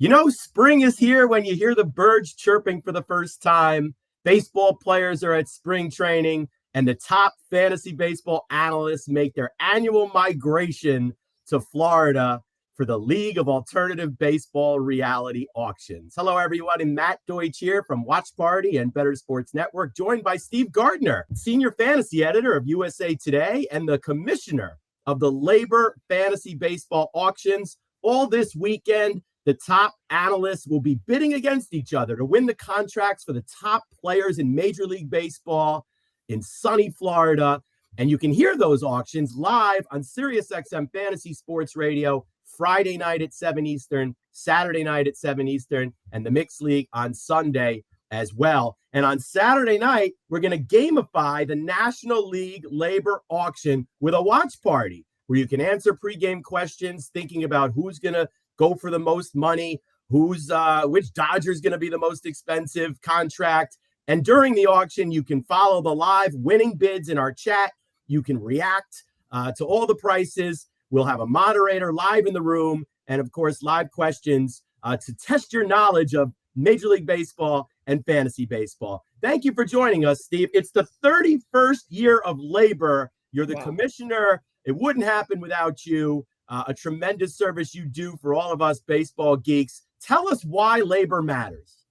You know, spring is here when you hear the birds chirping for the first time. Baseball players are at spring training, and the top fantasy baseball analysts make their annual migration to Florida for the League of Alternative Baseball Reality Auctions. Hello, everyone. I'm Matt Deutsch here from Watch Party and Better Sports Network, joined by Steve Gardner, senior fantasy editor of USA Today and the commissioner of the LABR Fantasy Baseball Auctions. All this weekend, the top analysts will be bidding against each other to win the contracts for the top players in Major League Baseball in sunny Florida. And you can hear those auctions live on SiriusXM Fantasy Sports Radio Friday night at 7 Eastern, Saturday night at 7 Eastern, and the Mixed League on Sunday as well. And on Saturday night, we're going to gamify the National League LABR auction with a watch party where you can answer pregame questions, thinking about who's going to go for the most money, which Dodger is going to be the most expensive contract. And during the auction, you can follow the live winning bids in our chat. You can react to all the prices. We'll have a moderator live in the room, and of course, live questions to test your knowledge of Major League Baseball and fantasy baseball. Thank you for joining us, Steve. It's the 31st year of LABR. You're the commissioner. It wouldn't happen without you. A tremendous service you do for all of us baseball geeks. Tell us why LABR matters.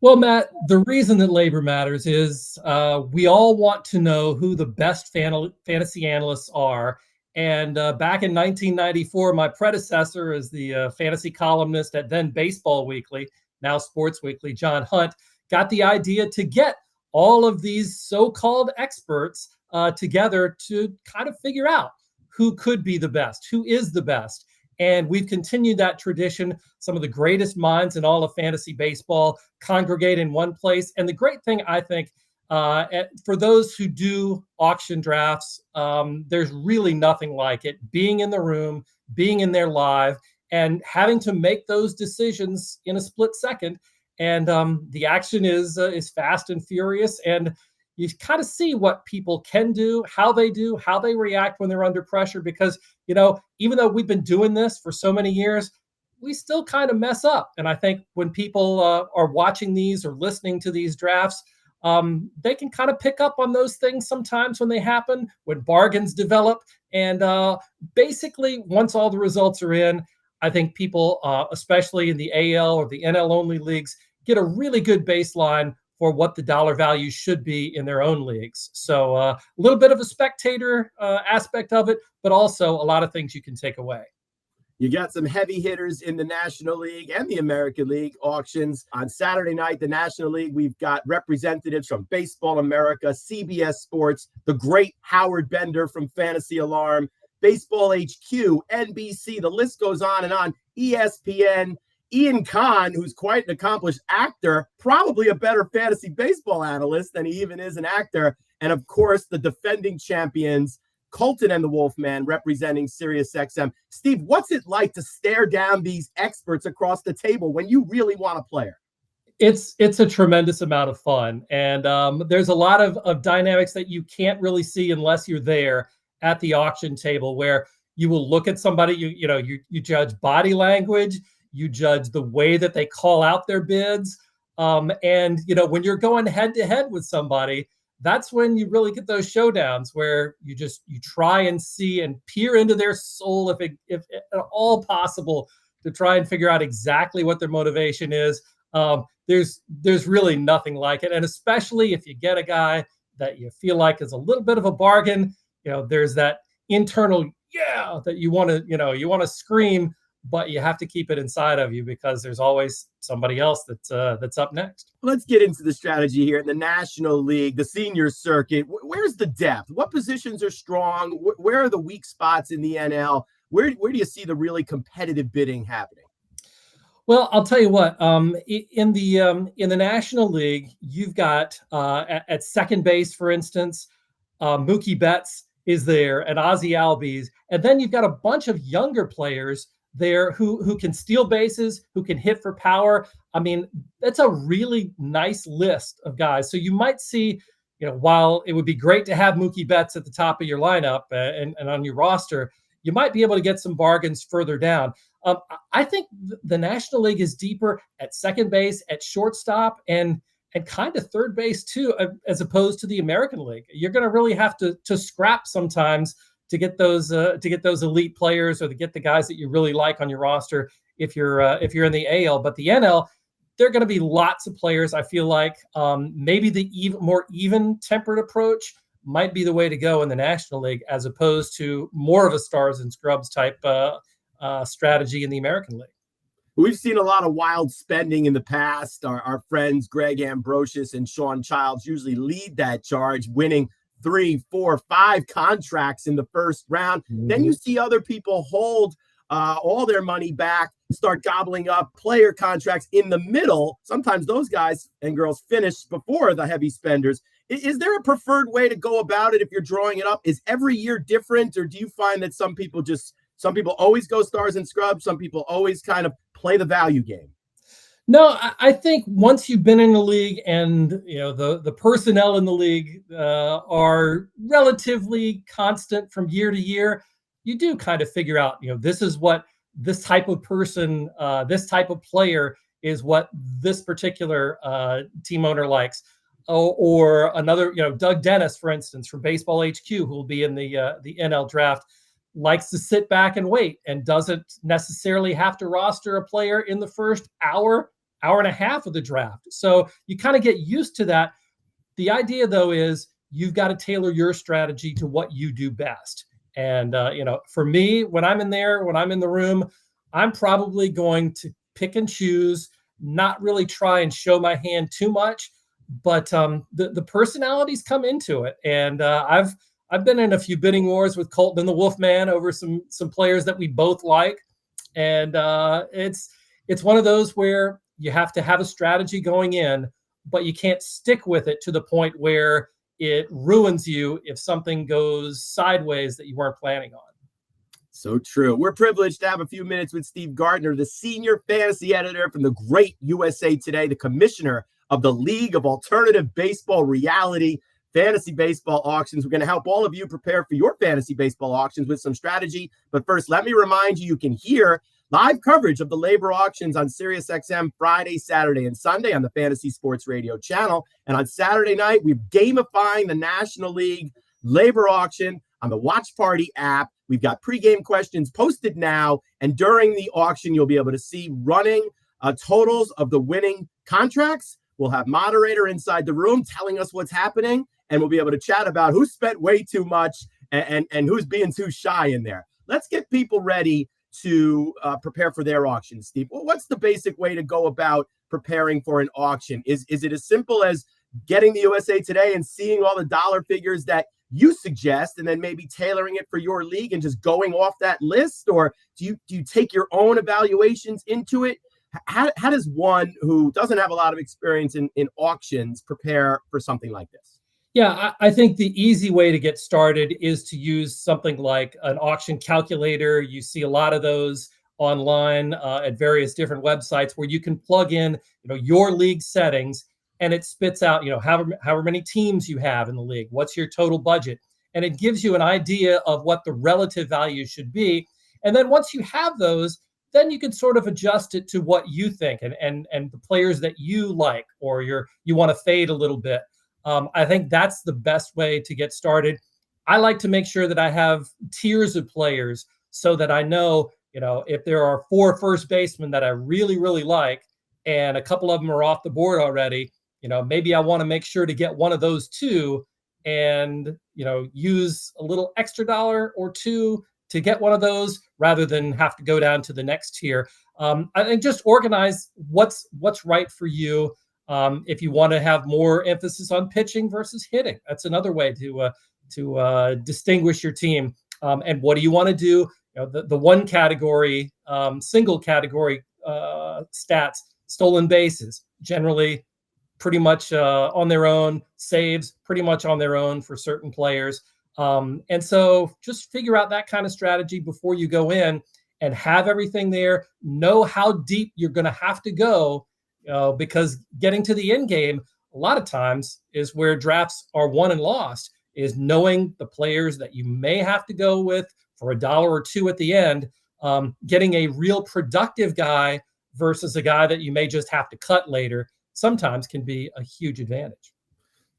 Well, Matt, the reason that LABR matters is we all want to know who the best fantasy analysts are. And back in 1994, my predecessor as the fantasy columnist at then Baseball Weekly, now Sports Weekly, John Hunt, got the idea to get all of these so-called experts together to kind of figure out who could be the best, who is the best. And we've continued that tradition. Some of the greatest minds in all of fantasy baseball congregate in one place. And the great thing, I think, for those who do auction drafts, there's really nothing like it. Being in the room, being in there live, and having to make those decisions in a split second. And the action is fast and furious. And you kind of see what people can do, how they react when they're under pressure. Because, you know, even though we've been doing this for so many years, we still kind of mess up. And I think when people are watching these or listening to these drafts, they can kind of pick up on those things sometimes when they happen, when bargains develop. And basically, once all the results are in, I think people, especially in the AL or the NL only leagues, get a really good baseline for what the dollar value should be in their own leagues. So a little bit of a spectator aspect of it, but also a lot of things you can take away. You got some heavy hitters in the National League and the American League auctions. On Saturday night, the National League, we've got representatives from Baseball America, CBS Sports, the great Howard Bender from Fantasy Alarm, Baseball HQ, NBC, the list goes on, ESPN, Ian Kahn, who's quite an accomplished actor, probably a better fantasy baseball analyst than he even is an actor. And of course, the defending champions, Colton and the Wolfman, representing SiriusXM. Steve, what's it like to stare down these experts across the table when you really want a player? It's a tremendous amount of fun. And there's a lot of dynamics that you can't really see unless you're there at the auction table, where you will look at somebody, you judge body language, you judge the way that they call out their bids. And, when you're going head to head with somebody, that's when you really get those showdowns where you try and see and peer into their soul, if at all possible, to try and figure out exactly what their motivation is. There's really nothing like it. And especially if you get a guy that you feel like is a little bit of a bargain, there's that internal, that you want to scream, but you have to keep it inside of you because there's always somebody else that's up next. Let's get into the strategy here in the National League, the senior circuit. Where's the depth? What positions are strong? Where are the weak spots in the NL? Where do you see the really competitive bidding happening? Well, I'll tell you what. In the National League, you've got at second base, for instance, Mookie Betts is there, and Ozzie Albies, and then you've got a bunch of younger players there who can steal bases, who can hit for power. I mean, that's a really nice list of guys. So you might see, while it would be great to have Mookie Betts at the top of your lineup and on your roster, you might be able to get some bargains further down. I think the National League is deeper at second base, at shortstop, and kind of third base too, as opposed to the American League. You're going to really have to scrap sometimes to get those elite players, or to get the guys that you really like on your roster if you're in the AL. But the NL, there are going to be lots of players. I feel like maybe the more even tempered approach might be the way to go in the National League, as opposed to more of a stars and scrubs type strategy in the American League. We've seen a lot of wild spending in the past. Our friends Greg Ambrosius and Sean Childs usually lead that charge, winning 3, 4, 5 contracts in the first round. Mm-hmm. Then you see other people hold all their money back, start gobbling up player contracts in the middle. Sometimes those guys and girls finish before the heavy spenders. Is there a preferred way to go about it if you're drawing it up? Is every year different, or do you find that some people always go stars and scrubs, some people always kind of play the value game? No, I think once you've been in the league, and the personnel in the league are relatively constant from year to year, you do kind of figure out, this is what this type of person, this type of player is what this particular team owner likes. Or another, Doug Dennis, for instance, from Baseball HQ, who will be in the NL draft, likes to sit back and wait and doesn't necessarily have to roster a player in the first hour and a half of the draft. So you kind of get used to that. The idea, though, is you've got to tailor your strategy to what you do best. And, for me, when I'm in the room, I'm probably going to pick and choose, not really try and show my hand too much, but the personalities come into it. And I've been in a few bidding wars with Colton and the Wolfman over some players that we both like. And it's one of those where you have to have a strategy going in, but you can't stick with it to the point where it ruins you if something goes sideways that you weren't planning on. So true. We're privileged to have a few minutes with Steve Gardner, the senior fantasy editor from the great USA Today, the commissioner of the League of Alternative Baseball Reality Fantasy Baseball Auctions. We're going to help all of you prepare for your fantasy baseball auctions with some strategy. But first, let me remind you can hear live coverage of the LABR auctions on SiriusXM Friday, Saturday, and Sunday on the Fantasy Sports Radio channel. And on Saturday night, we're gamifying the National League LABR auction on the Watch Party app. We've got pregame questions posted now. And during the auction, you'll be able to see running totals of the winning contracts. We'll have moderator inside the room telling us what's happening. And we'll be able to chat about who spent way too much and who's being too shy in there. Let's get people ready to prepare for their auction, Steve. Well, what's the basic way to go about preparing for an auction? Is it as simple as getting the USA Today and seeing all the dollar figures that you suggest, and then maybe tailoring it for your league and just going off that list? Or do you take your own evaluations into it? How does one who doesn't have a lot of experience in auctions prepare for something like this? Yeah, I think the easy way to get started is to use something like an auction calculator. You see a lot of those online at various different websites where you can plug in, your league settings, and it spits out, however many teams you have in the league, what's your total budget, and it gives you an idea of what the relative value should be. And then once you have those, then you can sort of adjust it to what you think and the players that you like, or you want to fade a little bit. I think that's the best way to get started. I like to make sure that I have tiers of players so that I know, if there are 4 first basemen that I really, really like, and a couple of them are off the board already, maybe I want to make sure to get one of those 2 and, use a little extra $1 or $2 to get one of those rather than have to go down to the next tier. I think just organize what's right for you. If you want to have more emphasis on pitching versus hitting, that's another way to distinguish your team. And what do you want to do? The one category, single category stats, stolen bases, generally pretty much on their own, saves pretty much on their own for certain players. And so just figure out that kind of strategy before you go in and have everything there. Know how deep you're going to have to go. Because getting to the end game, a lot of times is where drafts are won and lost, is knowing the players that you may have to go with for $1 or $2 at the end, getting a real productive guy versus a guy that you may just have to cut later sometimes can be a huge advantage.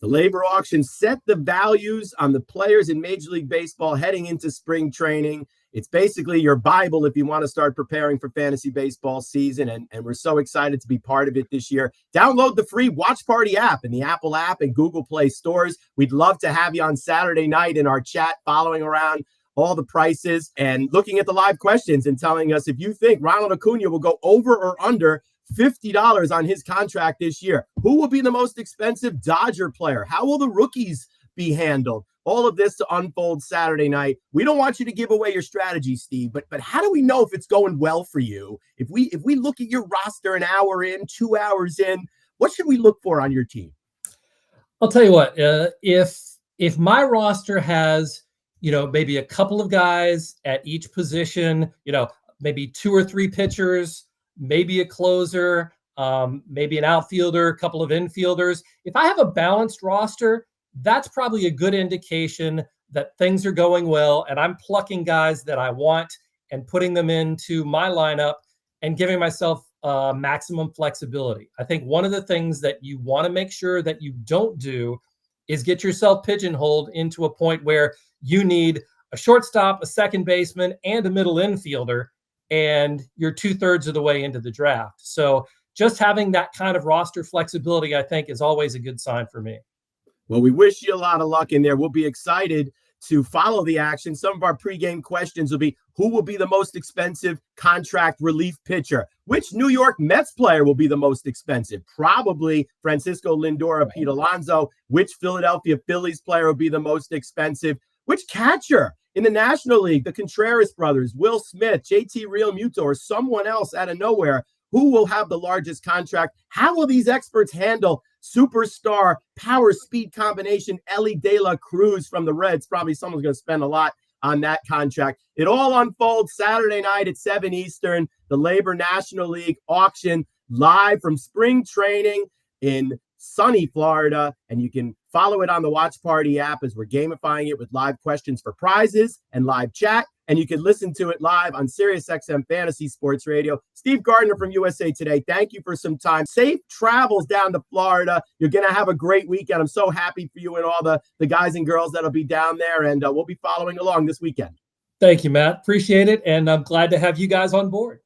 The LABR auction set the values on the players in Major League Baseball heading into spring training. It's basically your Bible if you want to start preparing for fantasy baseball season, and we're so excited to be part of it this year. Download the free Watch Party app in the Apple app and Google Play stores. We'd love to have you on Saturday night in our chat, following around all the prices and looking at the live questions and telling us if you think Ronald Acuna will go over or under $50 on his contract this year. Who will be the most expensive Dodger player? How will the rookies be handled? All of this to unfold Saturday night. We don't want you to give away your strategy, Steve, but how do we know if it's going well for you? If we look at your roster an hour in, 2 hours in, what should we look for on your team? I'll tell you what, if my roster has, maybe a couple of guys at each position, maybe 2 or 3 pitchers, maybe a closer, maybe an outfielder, a couple of infielders. If I have a balanced roster, that's probably a good indication that things are going well, and I'm plucking guys that I want and putting them into my lineup and giving myself maximum flexibility. I think one of the things that you want to make sure that you don't do is get yourself pigeonholed into a point where you need a shortstop, a second baseman, and a middle infielder, and you're 2/3 of the way into the draft. So just having that kind of roster flexibility, I think, is always a good sign for me. Well, we wish you a lot of luck in there. We'll be excited to follow the action. Some of our pregame questions will be, who will be the most expensive contract relief pitcher? Which New York Mets player will be the most expensive? Probably Francisco Lindor or Pete Alonso. Which Philadelphia Phillies player will be the most expensive? Which catcher in the National League, the Contreras brothers, Will Smith, JT Realmuto, or someone else out of nowhere, who will have the largest contract? How will these experts handle superstar power speed combination Ellie De La Cruz from the Reds? Probably someone's going to spend a lot on that contract. It all unfolds Saturday night at 7 Eastern, the LABR National League auction, live from spring training in sunny Florida, and you can follow it on the Watch Party app as we're gamifying it with live questions for prizes and live chat. And you can listen to it live on SiriusXM Fantasy Sports Radio. Steve Gardner from USA Today, thank you for some time. Safe travels down to Florida. You're going to have a great weekend. I'm so happy for you and all the guys and girls that'll be down there, and we'll be following along this weekend. Thank you, Matt. Appreciate it, and I'm glad to have you guys on board.